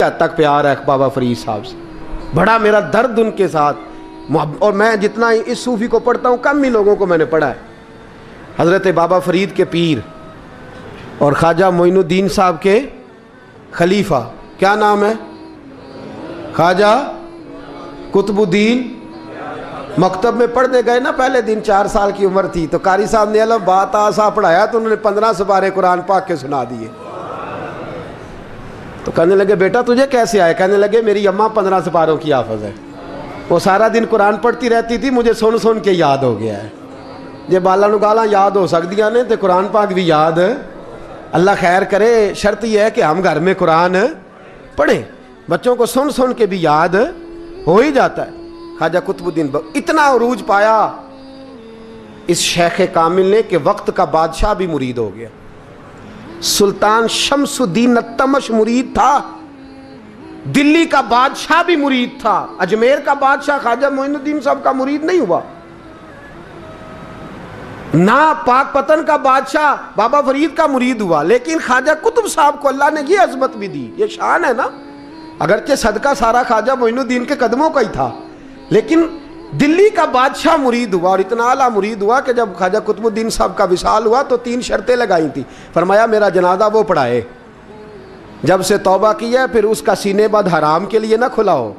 حد تک پیار ہے بابا فرید صاحب سے, بڑا میرا درد ان کے ساتھ. اور میں جتنا اس صوفی کو پڑھتا ہوں کم ہی لوگوں کو میں نے پڑھا ہے. حضرت بابا فرید کے پیر اور خواجہ معین الدین صاحب کے خلیفہ, کیا نام ہے؟ خواجہ قطب الدین. مکتب میں پڑھنے گئے نا, پہلے دن 4 سال کی عمر تھی تو قاری صاحب نے الف با تا سا پڑھایا تو انہوں نے 15 سپارے قرآن پاک کے سنا دیے. تو کہنے لگے بیٹا تجھے کیسے آئے؟ کہنے لگے میری اماں 15 سپاروں کی حافظ ہے, وہ سارا دن قرآن پڑھتی رہتی تھی, مجھے سن سن کے یاد ہو گیا ہے. یہ بالا نگالا یاد ہو سکدیاں نے تو قرآن پاک بھی یاد. اللہ خیر کرے, شرط یہ ہے کہ ہم گھر میں قرآن پڑھیں, بچوں کو سن سن کے بھی یاد ہو ہی جاتا ہے. خواجہ قطب الدین اتنا عروج پایا اس شیخ کامل نے کہ وقت کا بادشاہ بھی مرید ہو گیا. سلطان شمس الدین التمش مرید تھا, دلی کا بادشاہ بھی مرید تھا, اجمیر کا بادشاہ خواجہ معین الدین صاحب کا مرید نہیں ہوا, نہ پاک پتن کا بادشاہ بابا فرید کا مرید ہوا. لیکن خواجہ قطب صاحب کو اللہ نے یہ عظمت بھی دی, یہ شان ہے نا. اگرچہ صدقہ سارا خواجہ معین الدین کے قدموں کا ہی تھا, لیکن دلی کا بادشاہ مرید ہوا, اور اتنا اعلیٰ مرید ہوا کہ جب خواجہ قطب الدین صاحب کا وصال ہوا تو 3 شرطیں لگائی تھیں. فرمایا میرا جنازہ وہ پڑھائے, جب سے توبہ کیا پھر اس کا سینے بد حرام کے لیے نہ کھلا ہو,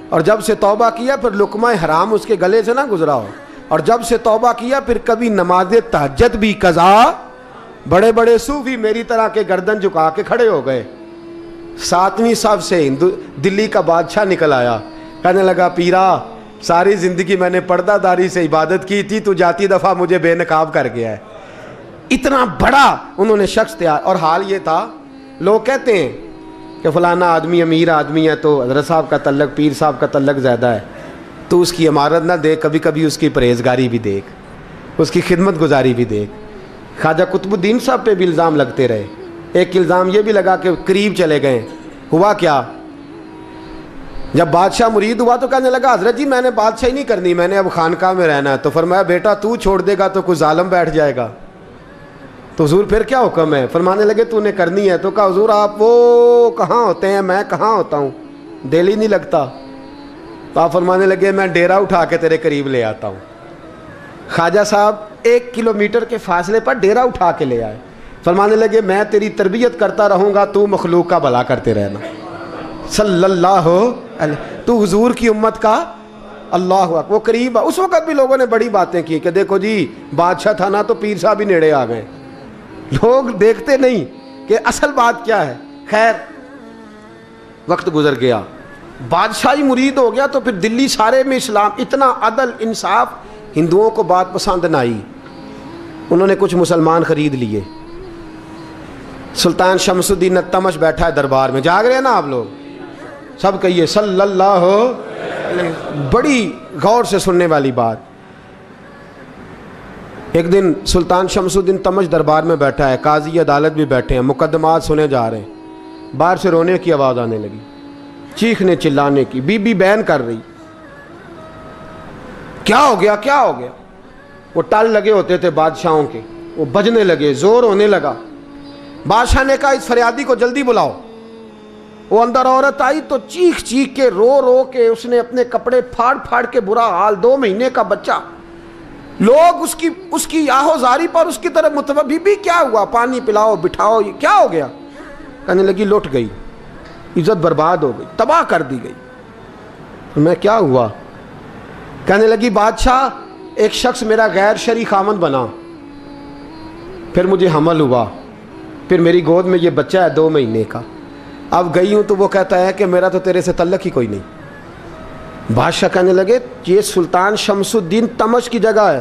اور جب سے توبہ کیا پھر لقمہ حرام اس کے گلے سے نہ گزرا ہو, اور جب سے توبہ کیا پھر کبھی نماز تہجد بھی قضا. بڑے بڑے صوفی میری طرح کے گردن جھکا کے کھڑے ہو گئے. 7ویں صف سے دلی کا بادشاہ نکل آیا, کہنے لگا پیرا ساری زندگی میں نے پردہ داری سے عبادت کی تھی, تو جاتی دفعہ مجھے بے نقاب کر گیا ہے. اتنا بڑا انہوں نے شخص تیار. اور حال یہ تھا, لوگ کہتے ہیں کہ فلانا آدمی امیر آدمی ہے تو حضرت صاحب کا تعلق پیر صاحب کا تعلق زیادہ ہے, تو اس کی عمارت نہ دیکھ, کبھی کبھی اس کی پرہیزگاری بھی دیکھ, اس کی خدمت گزاری بھی دیکھ. خواجہ قطب الدین صاحب پہ بھی الزام لگتے رہے. ایک الزام یہ بھی لگا کہ قریب چلے گئے. ہوا کیا, جب بادشاہ مرید ہوا تو کہنے لگا حضرت جی میں نے بادشاہی نہیں کرنی, میں نے اب خانقاہ میں رہنا ہے. تو فرمایا بیٹا تو چھوڑ دے گا تو کوئی ظالم بیٹھ جائے گا. تو حضور پھر کیا حکم ہے؟ فرمانے لگے تو نے کرنی ہے. تو کہا حضور آپ وہ کہاں ہوتے ہیں, میں کہاں ہوتا ہوں, دل ہی نہیں لگتا. تو آپ فرمانے لگے میں ڈیرا اٹھا کے تیرے قریب لے آتا ہوں. خواجہ صاحب 1 کلومیٹر کے فاصلے پر ڈیرا اٹھا کے لے آئے. فرمانے لگے میں تیری تربیت کرتا رہوں گا, تو مخلوق کا بھلا کرتے رہنا. صلی اللہ علیہ, تو حضور کی امت کا اللہ اکبر. وہ قریب, اس وقت بھی لوگوں نے بڑی باتیں کی کہ دیکھو جی بادشاہ تھا نا تو پیر صاحب بھی نیڑے آ گئے. لوگ دیکھتے نہیں کہ اصل بات کیا ہے. خیر وقت گزر گیا, بادشاہی مرید ہو گیا, تو پھر دلی سارے میں اسلام, اتنا عدل انصاف, ہندوؤں کو بات پسند نہ آئی. انہوں نے کچھ مسلمان خرید لیے. سلطان شمس الدین التمش بیٹھا ہے دربار میں, جاگ رہے ہیں نا آپ لوگ سب, کہیے صلی اللہ علیہ. بڑی غور سے سننے والی بات. ایک دن سلطان شمس الدین تمش دربار میں بیٹھا ہے, قاضی عدالت بھی بیٹھے ہیں, مقدمات سنے جا رہے ہیں. باہر سے رونے کی آواز آنے لگی, چیخنے چلانے کی. بی بی بیان کر رہی, کیا ہو گیا کیا ہو گیا. وہ ٹال لگے ہوتے تھے بادشاہوں کے, وہ بجنے لگے, زور ہونے لگا. بادشاہ نے کہا اس فریادی کو جلدی بلاؤ. وہ اندر عورت آئی تو چیخ چیخ کے رو رو کے اس نے اپنے کپڑے پھاڑ پھاڑ کے, برا حال, 2 مہینے کا بچہ. لوگ اس کی آہو زاری پر اس کی طرف متوجہ. بی بی کیا ہوا, پانی پلاؤ بٹھاؤ, یہ کیا ہو گیا. کہنے لگی لٹ گئی, عزت برباد ہو گئی, تباہ کر دی گئی. میں کیا ہوا؟ کہنے لگی بادشاہ ایک شخص میرا غیر شرعی خامند بنا, پھر مجھے حمل ہوا, پھر میری گود میں یہ بچہ ہے 2 مہینے کا. اب گئی ہوں تو وہ کہتا ہے کہ میرا تو تیرے سے تعلق ہی کوئی نہیں. بادشاہ کہنے لگے یہ سلطان شمس الدین تمش کی جگہ ہے,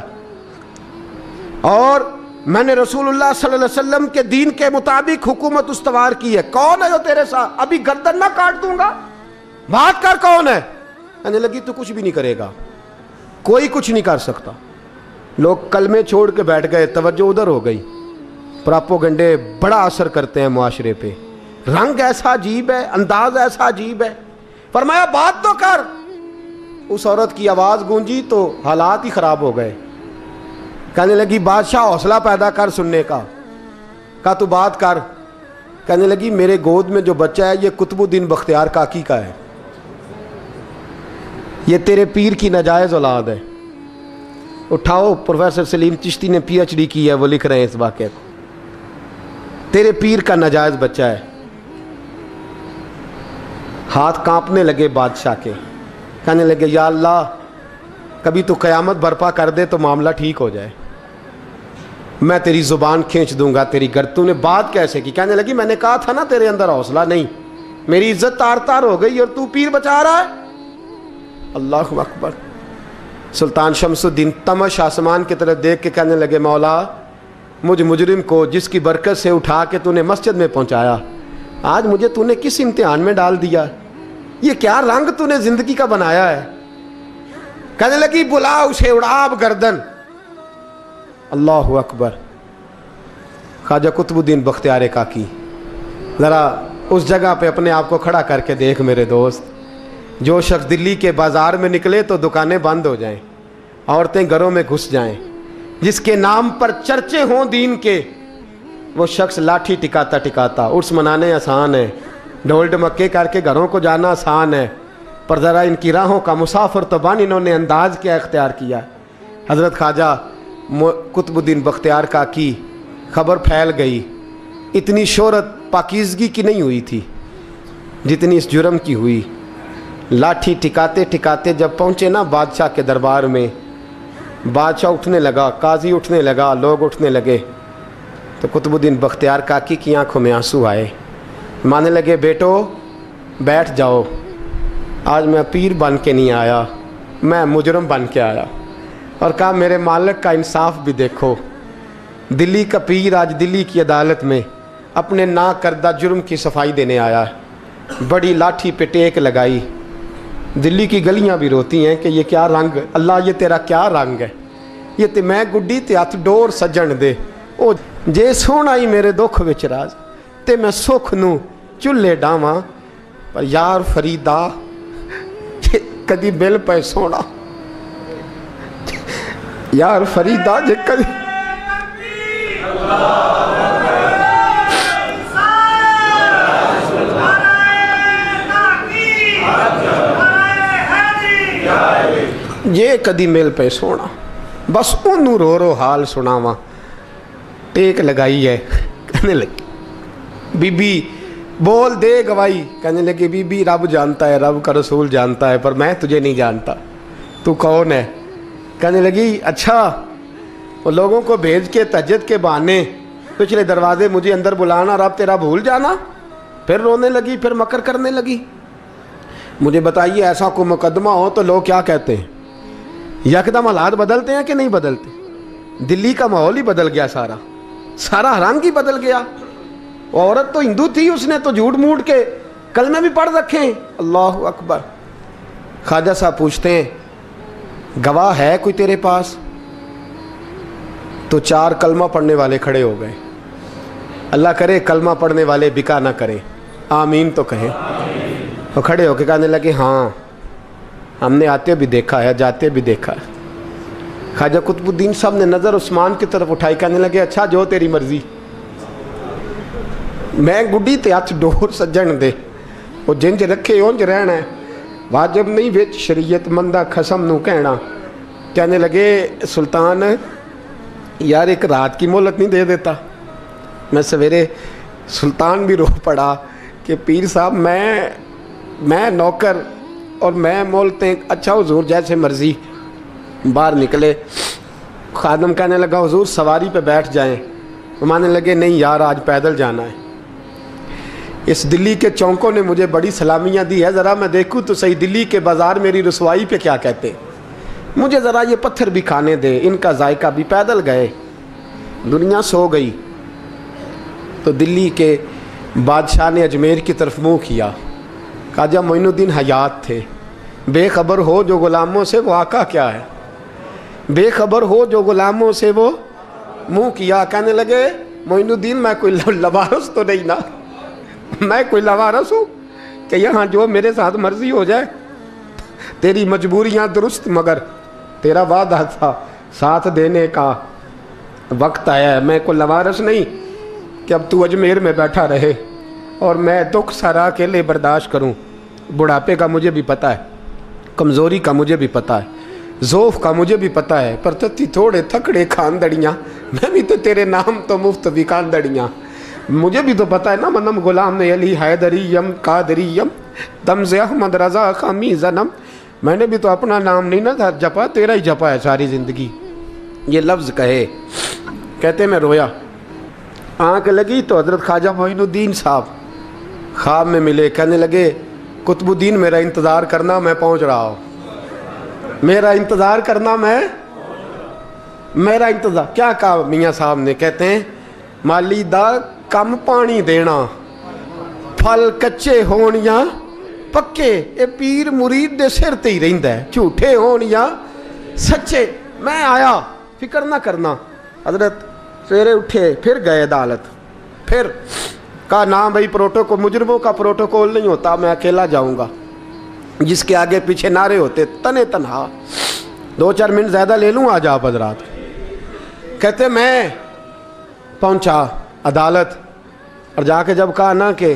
اور میں نے رسول اللہ صلی اللہ علیہ وسلم کے دین کے مطابق حکومت استوار کی ہے. کون ہے جو تیرے ساتھ؟ ابھی گردن نہ کاٹ دوں گا, بات کر کون ہے. کہنے لگی تو کچھ بھی نہیں کرے گا, کوئی کچھ نہیں کر سکتا. لوگ کلمے چھوڑ کے بیٹھ گئے, توجہ ادھر ہو گئی. پراپوگنڈے بڑا اثر کرتے ہیں معاشرے پہ. رنگ ایسا عجیب ہے, انداز ایسا عجیب ہے. فرمایا بات تو کر. اس عورت کی آواز گونجی تو حالات ہی خراب ہو گئے. کہنے لگی بادشاہ حوصلہ پیدا کر سننے کا. کہا تو بات کر. کہنے لگی میرے گود میں جو بچہ ہے یہ قطب الدین بختیار کاکی کا ہے، یہ تیرے پیر کی ناجائز اولاد ہے۔ اٹھاؤ، پروفیسر سلیم چشتی نے پی ایچ ڈی کی ہے، وہ لکھ رہے ہیں اس واقعے کو، تیرے پیر کا ناجائز بچہ ہے۔ ہاتھ کانپنے لگے بادشاہ کے، کہنے لگے یا اللہ کبھی تو قیامت برپا کر دے تو معاملہ ٹھیک ہو جائے، میں تیری زبان کھینچ دوں گا تیری تو نے بات کیسے کی؟ کہنے لگی میں نے کہا تھا نا تیرے اندر حوصلہ نہیں، میری عزت تار تار ہو گئی اور تو پیر بچا رہا ہے۔ اللہ اکبر۔ سلطان شمس الدین تمش آسمان کی طرف دیکھ کے کہنے لگے مولا مجھ مجرم کو جس کی برکت سے اٹھا کے تو نے مسجد میں پہنچایا، آج مجھے تو نے کس امتحان میں ڈال دیا؟ یہ کیا رنگ تو نے زندگی کا بنایا ہے؟ کہنے لگی بلا اسے، اڑاب گردن۔ اللہ اکبر۔ خواجہ قطب الدین بختیار کاکی، ذرا اس جگہ پہ اپنے آپ کو کھڑا کر کے دیکھ میرے دوست، جو شخص دلی کے بازار میں نکلے تو دکانیں بند ہو جائیں، عورتیں گھروں میں گھس جائیں، جس کے نام پر چرچے ہوں دین کے، وہ شخص لاٹھی ٹکاتا ٹکاتا، عرس منانے آسان ہے، ڈھول ڈمکے کر کے گھروں کو جانا آسان ہے، پر ذرا ان کی راہوں کا مسافر تو بن انہوں نے انداز کیا اختیار کیا۔ حضرت خواجہ قطب الدین بختیار کاکی، خبر پھیل گئی، اتنی شہرت پاکیزگی کی نہیں ہوئی تھی جتنی اس جرم کی ہوئی۔ لاٹھی ٹکاتے ٹکاتے جب پہنچے نا بادشاہ کے دربار میں، بادشاہ اٹھنے لگا، قاضی اٹھنے لگا، لوگ اٹھنے لگے، تو قطب الدین بختیار کاکی کی آنکھوں میں آنسو آئے، مانے لگے بیٹو بیٹھ جاؤ، آج میں پیر بن کے نہیں آیا، میں مجرم بن کے آیا۔ اور کہا میرے مالک کا انصاف بھی دیکھو، دلی کا پیر آج دلی کی عدالت میں اپنے نا کردہ جرم کی صفائی دینے آیا ہے، بڑی لاٹھی پہ ٹیک لگائی، دلی کی گلیاں بھی روتی ہیں کہ یہ کیا رنگ، اللہ یہ تیرا کیا رنگ ہے، یہ تے میں گڈی تے ہاتھ ڈور سجن دے، او جے سونا ہی میرے دکھ وچ راز تے میں سکھ نو چولہے ڈاواں، پر یار فریدا کدی بل پہ سونا، یار فریدا جے کدی یہ کدی میل پہ سونا، بس انہوں رو رو حال سناواں، ٹیک لگائی ہے۔ کہنے لگی بی بی بول دے گواہی، کہنے لگی بی بی رب جانتا ہے، رب کا رسول جانتا ہے، پر میں تجھے نہیں جانتا، تو کون ہے؟ کہنے لگی اچھا وہ لوگوں کو بھیج کے تہجد کے بہانے پچھلے دروازے مجھے اندر بلانا، رب تیرا بھول جانا؟ پھر رونے لگی، پھر مکر کرنے لگی۔ مجھے بتائیے ایسا کوئی مقدمہ ہو تو لوگ کیا کہتے ہیں؟ یکدم حالات بدلتے ہیں کہ نہیں بدلتے؟ دلی کا ماحول ہی بدل گیا، سارا رنگ ہی بدل گیا۔ عورت تو ہندو تھی، اس نے تو جھوٹ موٹ کے کلمے بھی پڑھ رکھے ہیں۔ اللہ اکبر۔ خواجہ صاحب پوچھتے ہیں گواہ ہے کوئی تیرے پاس؟ تو 4 کلمہ پڑھنے والے کھڑے ہو گئے۔ اللہ کرے کلمہ پڑھنے والے بکا نہ کریں، آمین تو کہیں۔ وہ کھڑے ہو کے کہنے لگے ہاں ہم نے آتے بھی دیکھا ہے، جاتے بھی دیکھا ہے۔ خواجہ قطب الدین صاحب نے نظر عثمان کی طرف اٹھائی، کہنے لگے اچھا جو تیری مرضی، میں گڈی تے ہاتھ ڈور سجن دے، وہ جنج رکھے اونج رہنا ہے، واجب نہیں وچ شریعت مندہ خسم نو کہنا۔ کہنے لگے سلطان یار ایک رات کی مہلت نہیں دے دیتا؟ میں سویرے سلطان بھی رو پڑا کہ پیر صاحب میں نوکر اور میں مولتے، اچھا حضور جیسے مرضی۔ باہر نکلے، خادم کہنے لگا حضور سواری پہ بیٹھ جائیں، وہ مانے لگے نہیں یار آج پیدل جانا ہے، اس دلی کے چونکوں نے مجھے بڑی سلامیاں دی ہے، ذرا میں دیکھوں تو صحیح دلی کے بازار میری رسوائی پہ کیا کہتے، مجھے ذرا یہ پتھر بھی کھانے دے، ان کا ذائقہ بھی۔ پیدل گئے، دنیا سو گئی تو دلی کے بادشاہ نے اجمیر کی طرف منہ کیا۔ خواجہ معین الدین حیات تھے۔ بے خبر ہو جو غلاموں سے وہ آقا کیا ہے، بے خبر ہو جو غلاموں سے وہ منہ کیا۔ کہنے لگے معین الدین میں کوئی لوارس تو نہیں نا، میں کوئی لوارس ہوں کہ یہاں جو میرے ساتھ مرضی ہو جائے؟ تیری مجبوریاں درست، مگر تیرا وعدہ تھا ساتھ دینے کا، وقت آیا ہے، میں کوئی لوارس نہیں کہ اب تو اجمیر میں بیٹھا رہے۔ اور میں دکھ سارا اکیلے برداشت کروں؟ بڑھاپے کا مجھے بھی پتہ ہے، کمزوری کا مجھے بھی پتہ ہے، ذوف کا مجھے بھی پتہ ہے، پر تتی تھوڑے تھکڑے خاندڑیاں، میں بھی تو تیرے نام تو مفت بھی خاندڑیاں، مجھے بھی تو پتہ ہے نا، منم غلام علی حیدریم قادریم تمز احمد رضا خامی زنم، میں نے بھی تو اپنا نام نہیں نا تھا جپا، تیرا ہی جپا ہے ساری زندگی۔ یہ لفظ کہے، کہتے میں رویا، آنکھ لگی تو حضرت خواجہ معین الدین صاحب خواب میں ملے، کہنے لگے قطب الدین میرا انتظار کرنا، میں پہنچ رہا ہوں، میرا انتظار کرنا، میرا انتظار۔ کیا کہا میاں صاحب نے؟ کہتے ہیں مالی دا کم پانی دینا، پھل کچے ہون یا پکے، اے پیر مرید دے سر تے ہی رہندا ہے، جھوٹے ہون یا سچے۔ میں آیا، فکر نہ کرنا۔ حضرت سویرے اٹھے، پھر گئے عدالت، پھر کہا نہ بھائی پروٹوکول، مجرموں کا پروٹوکول نہیں ہوتا، میں اکیلا جاؤں گا، جس کے آگے پیچھے نعرے ہوتے تنے تنہا، 2-4 منٹ زیادہ لے لوں آج آپ حضرات۔ کہتے میں پہنچا عدالت، اور جا کے جب کہا نا کہ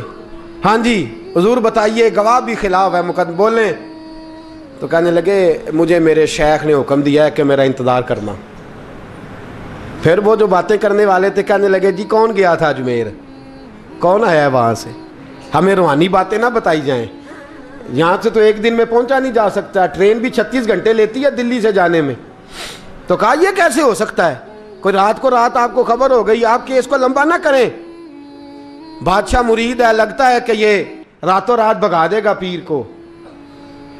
ہاں جی حضور بتائیے، گواہ بھی خلاف ہے، مقدم بولیں، تو کہنے لگے مجھے میرے شیخ نے حکم دیا ہے کہ میرا انتظار کرنا۔ پھر وہ جو باتیں کرنے والے تھے کہنے لگے جی کون گیا تھا اجمیر، کون آیا ہے وہاں سے، ہمیں روحانی باتیں نہ بتائی جائیں، یہاں سے تو ایک دن میں پہنچا نہیں جا سکتا، ٹرین بھی 36 گھنٹے لیتی ہے دلی سے جانے میں۔ تو کہا یہ کیسے ہو سکتا ہے، کوئی رات کو رات آپ کو خبر ہو گئی، آپ کیس کو لمبا نہ کریں، بادشاہ مرید ہے، لگتا ہے کہ یہ راتوں رات بھگا دے گا پیر کو۔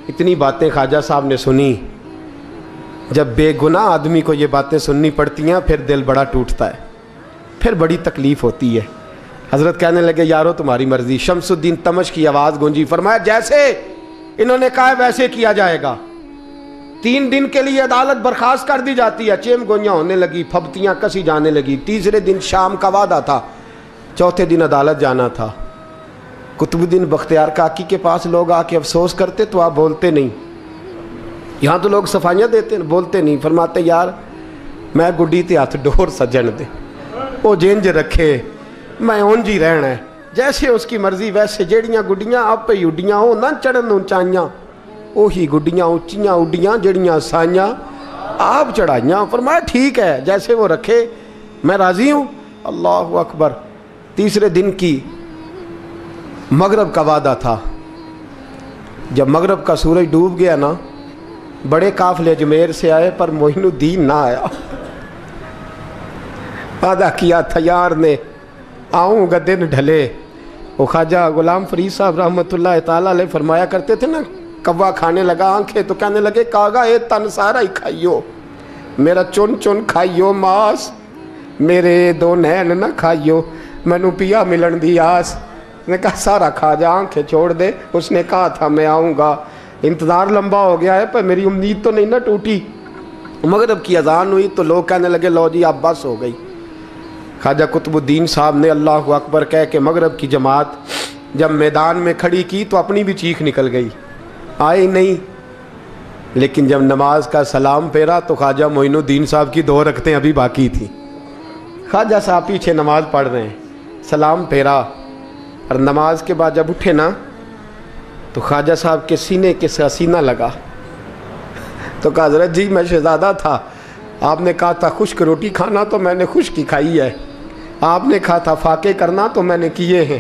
اتنی باتیں خواجہ صاحب نے سنی۔ جب بے گناہ آدمی کو یہ باتیں سننی پڑتی ہیں پھر دل بڑا ٹوٹتا ہے، پھر بڑی تکلیف ہوتی ہے۔ حضرت کہنے لگے یارو تمہاری مرضی۔ شمس الدین تمش کی آواز گونجی، فرمایا جیسے انہوں نے کہا ویسے کیا جائے گا۔ 3 دن کے لیے عدالت برخاست کر دی جاتی ہے۔ چیم گوئیاں ہونے لگی، پھبتیاں کسی جانے لگی۔ تیسرے دن شام کا وعدہ تھا، چوتھے دن عدالت جانا تھا۔ قطب الدین بختیار کاکی کے پاس لوگ آ کے افسوس کرتے تو آپ بولتے نہیں، یہاں تو لوگ صفائیاں دیتے بولتے نہیں، فرماتے یار میں گڈی تے ہاتھ ڈور سجن دے، وہ جنج رکھے، میں اونج ہی رہنا ہے، جیسے اس کی مرضی ویسے، جیڑیاں گڈیاں آپ پہ اڈیاں ہو نہ چڑھن اونچائیاں، وہی گڈیاں اونچیاں اڈیاں جیڑیاں سائیاں آپ چڑھائیاں۔ فرمایا ٹھیک ہے جیسے وہ رکھے، میں راضی ہوں۔ اللہ اکبر۔ تیسرے دن کی مغرب کا وعدہ تھا، جب مغرب کا سورج ڈوب گیا نا، بڑے قافلے اجمیر سے آئے پر معین الدین نہ آیا۔ وعدہ کیا تھا یار نے آؤں گا دن ڈھلے۔ وہ خواجہ غلام فرید صاحب رحمۃ اللہ تعالیٰ علیہ فرمایا کرتے تھے نا، کوا کھانے لگا آنکھیں تو کہنے لگے کاغا اے تن سارا ہی کھائیو، میرا چن چن کھائیو ماس، میرے 2 نین نہ کھائیو، مینو پیا ملن دی آس۔ نے کہا سارا کھا جا، آنکھیں چھوڑ دے۔ اس نے کہا تھا میں آؤں گا، انتظار لمبا ہو گیا ہے پر میری امید تو نہیں نہ ٹوٹی۔ مغرب کی اذان ہوئی تو لوگ کہنے لگے لو جی اب بس ہو گئی۔ خواجہ قطب الدین صاحب نے اللہ اکبر کہہ کے مغرب کی جماعت جب میدان میں کھڑی کی تو اپنی بھی چیخ نکل گئی، آئے نہیں۔ لیکن جب نماز کا سلام پھیرا تو خواجہ معین الدین صاحب کی 2 رکعتیں ابھی باقی تھیں۔ خواجہ صاحب پیچھے نماز پڑھ رہے ہیں، سلام پھیرا، اور نماز کے بعد جب اٹھے نا تو خواجہ صاحب کے سینے کے سینہ لگا، تو کہا حضرت جی میں شہزادہ تھا، آپ نے کہا تھا خشک روٹی کھانا تو میں نے خشک ہی کھائی ہے، آپ نے کہا تھا فاقے کرنا تو میں نے کیے ہیں،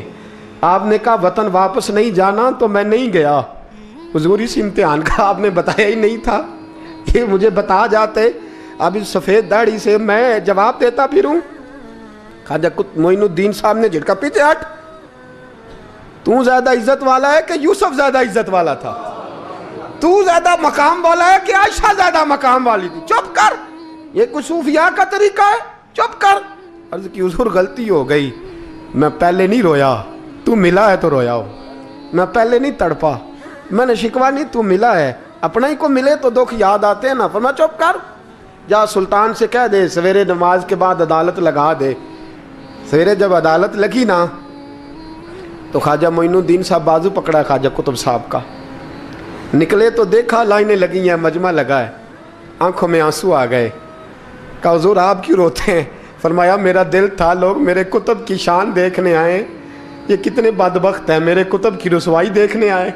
آپ نے کہا وطن واپس نہیں جانا تو میں نہیں گیا۔ حضور اس امتحان کا آپ نے بتایا ہی نہیں تھا، یہ مجھے بتا جاتے اب اس سفید داڑھی سے میں جواب دیتا پھروں۔ خواجہ معین الدین صاحب نے جھٹکا، پیچھے ہٹ، تو زیادہ عزت والا ہے کہ یوسف زیادہ عزت والا تھا؟ تو زیادہ مقام والا ہے کہ عائشہ زیادہ مقام والی تھی؟ چپ کر، یہ کوئی صوفیاء کا طریقہ ہے؟ چپ کر۔ عرض کی حضور غلطی ہو گئی، میں پہلے نہیں رویا، تو ملا ہے تو رویا ہو، میں پہلے نہیں تڑپا، میں نے شکوا نہیں، تو ملا ہے، اپنا ہی کو ملے تو دکھ یاد آتے ہیں نا۔ فرمایا چپ کر، جا سلطان سے کہہ دے سویرے نماز کے بعد عدالت لگا دے۔ سویرے جب عدالت لگی نا تو خواجہ معین الدین صاحب بازو پکڑا خواجہ قطب صاحب کا، نکلے تو دیکھا لائنیں لگی ہیں، مجمع لگا ہے، آنکھوں میں آنسو آ گئے۔ کہا حضور آپ کیوں روتے ہیں؟ فرمایا میرا دل تھا لوگ میرے قطب کی شان دیکھنے آئیں، یہ کتنے بدبخت ہیں، میرے کتب کی رسوائی دیکھنے آئے،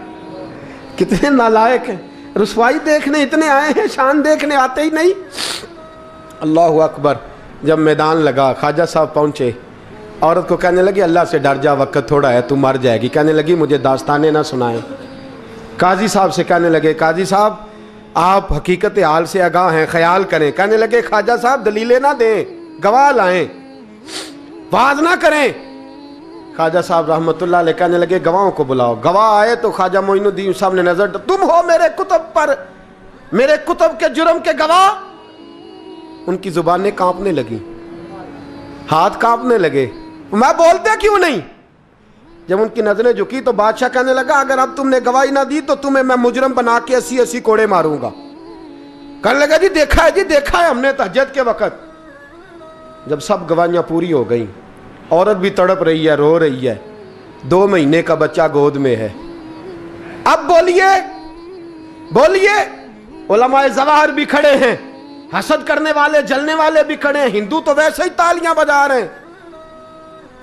کتنے نالائق ہیں، رسوائی دیکھنے اتنے آئے ہیں، شان دیکھنے آتے ہی نہیں۔ اللہ اکبر۔ جب میدان لگا خواجہ صاحب پہنچے، عورت کو کہنے لگی اللہ سے ڈر جا، وقت تھوڑا ہے، تو مر جائے گی۔ کہنے لگی مجھے داستانیں نہ سنائیں۔ قاضی صاحب سے کہنے لگے قاضی صاحب آپ حقیقت حال سے آگاہ ہیں، خیال کریں۔ کہنے لگے خواجہ صاحب دلیلیں نہ دیں، گواہ لائیں، واز نہ کریں۔ خواجہ صاحب رحمۃ اللہ علیہ کہنے لگے گواہوں کو بلاؤ۔ گواہ آئے تو خواجہ معین الدین صاحب نے نظر، تم ہو میرے کتب پر، میرے کتب کے جرم کے گواہ؟ ان کی زبانیں کانپنے لگیں، ہاتھ کانپنے لگے، میں بولتے کیوں نہیں؟ جب ان کی نظریں جھکی تو بادشاہ کہنے لگا اگر اب تم نے گواہی نہ دی تو تمہیں میں مجرم بنا کے 80 کوڑے ماروں گا۔ کہنے لگا جی دیکھا ہے، جی دیکھا ہے ہم نے تہجد کے وقت۔ جب سب گواہیاں پوری ہو گئیں، عورت بھی تڑپ رہی ہے، رو رہی ہے، 2 مہینے کا بچہ گود میں ہے۔ اب بولیے بولیے، علماء ظواہر بھی کھڑے ہیں، حسد کرنے والے جلنے والے بھی کھڑے ہیں، ہندو تو ویسے ہی تالیاں بجا رہے ہیں۔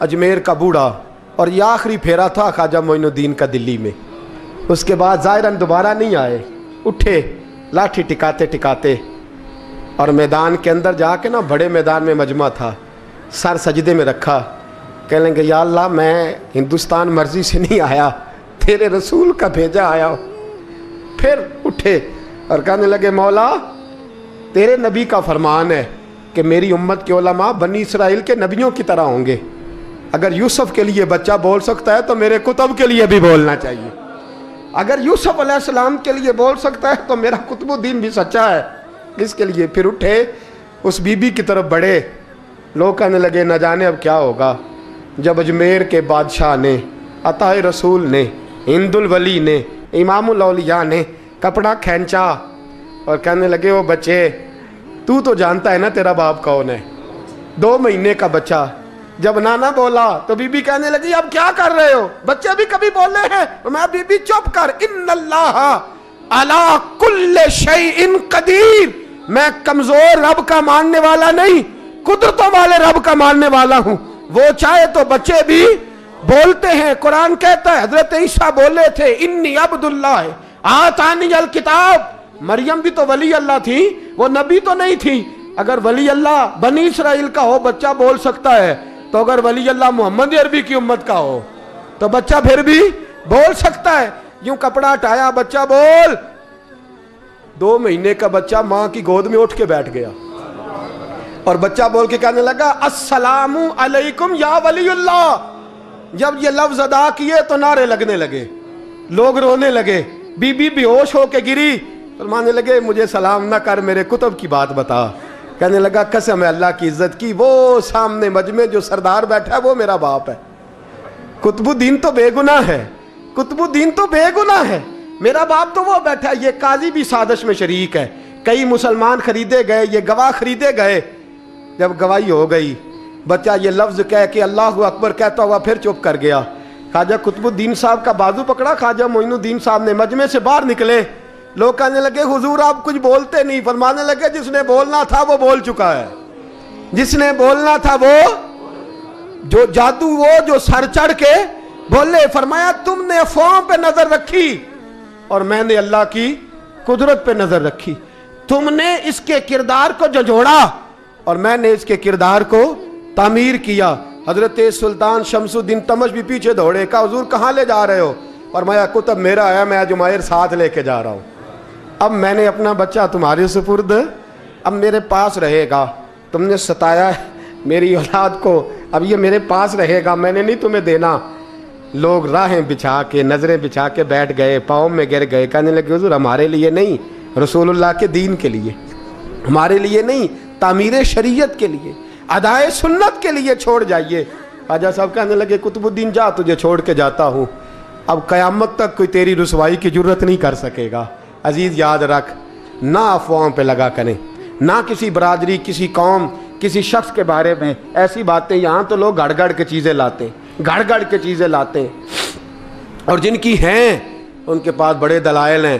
اجمیر کا بوڑھا، اور یہ آخری پھیرا تھا خواجہ معین الدین کا دلی میں، اس کے بعد ظاہراً دوبارہ نہیں آئے۔ اٹھے لاٹھی ٹکاتے ٹکاتے اور میدان کے اندر جا کے نا، بڑے میدان میں مجمع تھا، سر سجدے میں رکھا، کہنے لگے یا اللہ میں ہندوستان مرضی سے نہیں آیا، تیرے رسول کا بھیجا آیا۔ پھر اٹھے اور کہنے لگے مولا تیرے نبی کا فرمان ہے کہ میری امت کے علماء بنی اسرائیل کے نبیوں کی طرح ہوں گے، اگر یوسف کے لیے بچہ بول سکتا ہے تو میرے کتب کے لیے بھی بولنا چاہیے، اگر یوسف علیہ السلام کے لیے بول سکتا ہے تو میرا قطب الدین بھی سچا ہے، اس کے لیے۔ پھر اٹھے اس بی بی کی طرف بڑھے، لوگ کہنے لگے نہ جانے اب کیا ہوگا۔ جب اجمیر کے بادشاہ نے، عطا رسول نے، ہند الولی نے، امام الاولیاء نے کپڑا کھینچا اور کہنے لگے وہ بچے تو جانتا ہے نا تیرا باپ کون ہے، 2 مہینے کا بچہ۔ جب نانا بولا تو بی بی کہنے لگی اب کیا کر رہے ہو، بچے بھی کبھی بولے ہیں؟ میں بی بی چپ کر، ان اللہ علی کل شیء قدیر، میں کمزور رب کا ماننے والا نہیں، قدرتوں والے رب کا ماننے والا ہوں، وہ چاہے تو بچے بھی بولتے ہیں۔ قرآن کہتا ہے حضرت عیسیٰ بولے تھے انی عبداللہ آتانی الکتاب، مریم بھی تو ولی اللہ تھی، وہ نبی تو نہیں تھی۔ اگر ولی اللہ بنی اسرائیل کا ہو بچہ بول سکتا ہے، تو اگر ولی اللہ محمد عربی کی امت کا ہو تو بچہ پھر بھی بول سکتا ہے۔ یوں کپڑا ہٹایا، بچہ بول، 2 مہینے کا بچہ ماں کی گود میں اٹھ کے بیٹھ گیا اور بچہ بول کے کہنے لگا السلام علیکم یا ولی اللہ۔ جب یہ لفظ ادا کیے تو نعرے لگنے لگے، لوگ رونے لگے، بی بی بے ہوش ہو کے گری، فرمانے لگے مجھے سلام نہ کر، میرے کتب کی بات بتا۔ کہنے لگا قسم ہے اللہ کی عزت کی، وہ سامنے مجمع جو سردار بیٹھا ہے وہ میرا باپ ہے، قطب الدین تو بے گناہ ہے، قطب الدین تو بے گناہ ہے، میرا باپ تو وہ بیٹھا ہے۔ یہ قاضی بھی سازش میں شریک ہے، کئی مسلمان خریدے گئے، یہ گواہ خریدے گئے۔ جب گواہی ہو گئی، بچہ یہ لفظ کہہ کے اللہ اکبر کہتا ہوا پھر چپ کر گیا۔ خواجہ قطب الدین صاحب کا بازو پکڑا، خواجہ معین الدین صاحب نے مجمع سے باہر نکلے، لوگ کہنے لگے حضور آپ کچھ بولتے نہیں، فرمانے لگے جس نے بولنا تھا وہ بول چکا ہے، جس نے بولنا تھا وہ جو جادو، وہ جو سر چڑھ کے بولے۔ فرمایا تم نے افواہوں پہ نظر رکھی اور میں نے اللہ کی قدرت پہ نظر رکھی، تم نے اس کے کردار کو جھنجھوڑا اور میں نے اس کے کردار کو تعمیر کیا۔ حضرت سلطان شمس الدین تمش بھی پیچھے دوڑے، کہا حضور کہاں لے جا رہے ہو؟ فرمایا کتب میرا ہے، میں اجمیر ساتھ لے کے جا رہا ہوں، اب میں نے اپنا بچہ تمہارے سپرد، اب میرے پاس رہے گا، تم نے ستایا ہے میری اولاد کو، اب یہ میرے پاس رہے گا، میں نے نہیں تمہیں دینا۔ لوگ راہیں بچھا کے، نظریں بچھا کے بیٹھ گئے، پاؤں میں گر گئے، کہنے لگے حضور ہمارے لیے نہیں، رسول اللہ کے دین کے لیے، ہمارے لیے نہیں، تعمیر شریعت کے لیے، ادائے سنت کے لیے چھوڑ جائیے۔ خواجہ صاحب کہنے لگے قطب الدین جا، تجھے چھوڑ کے جاتا ہوں، اب قیامت تک کوئی تیری رسوائی کی جرت نہیں کر سکے گا۔ عزیز یاد رکھ، نہ افواہوں پہ لگا کریں، نہ کسی برادری، کسی قوم، کسی شخص کے بارے میں ایسی باتیں، یہاں تو لوگ گھڑ گھڑ کے چیزیں لاتے ہیں، گھڑ گھڑ کے چیزیں لاتے ہیں، اور جن کی ہیں ان کے پاس بڑے دلائل ہیں۔